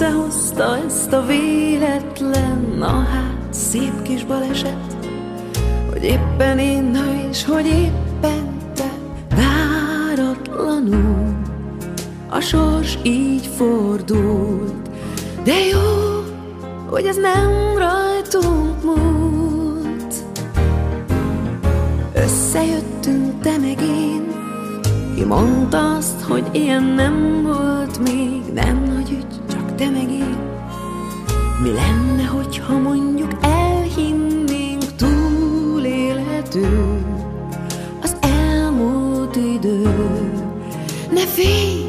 összehozta ezt a véletlen, na hát szép kis baleset, hogy éppen én, na és hogy éppen te, váratlanul a sors így fordult. De jó, hogy ez nem rajtunk múlt. Összejöttünk te meg én, ki mondta azt, hogy ilyen nem volt még. Nem nagy ügy, csak te meg én. Mi lenne, hogyha mondjuk elhinnénk, túlélhető az elmúlt idő. Ne félj,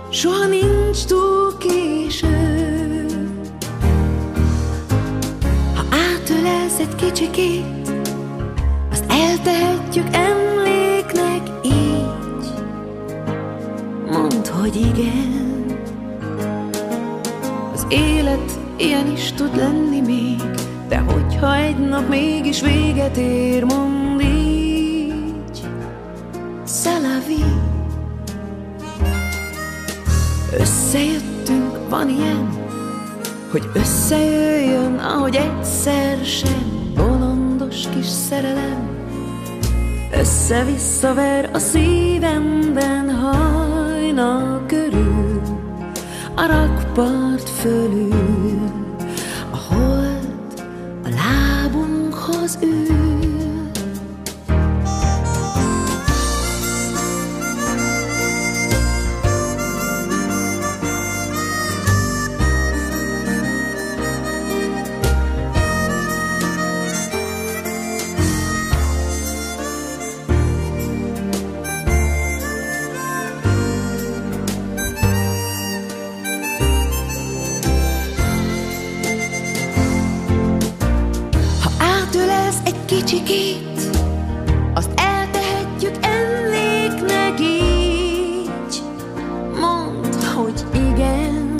soha nincs túl késő. Ha átölelsz egy kicsikét, azt eltehetjük emléknek így. Mondd, hogy igen. Az élet ilyen is tud lenni még, de hogyha egy nap mégis véget ér, mondd így. C'est la vie. Összejöttünk, van ilyen, hogy összejöjjön, ahogy egyszer sem, bolondos kis szerelem. Össze-visszaver a szívemben hajnal körül, a rakpart fölül, a hold a lábunkhoz ül. Kicsikét, azt eltehetjük emléknek így. Mondd, hogy igen.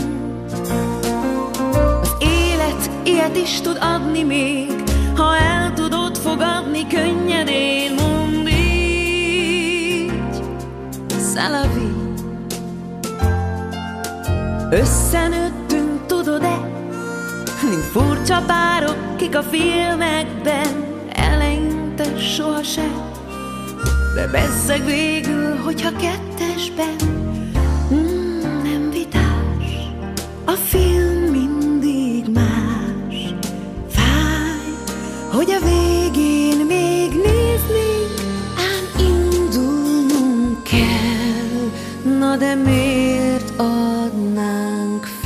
Az élet ilyet is tud adni még, ha el tudod fogadni könnyedén. Mondd így. C'est la vie. Összenőttünk, tudod-e, mint furcsa párok, kik a filmekben, eleinte sohasem, de bezzeg végül, hogyha kettesben. Nem vitás, a film mindig más. Fáj, hogy a végén még néznénk, ám indulnunk kell. Na de miért adnánk fel?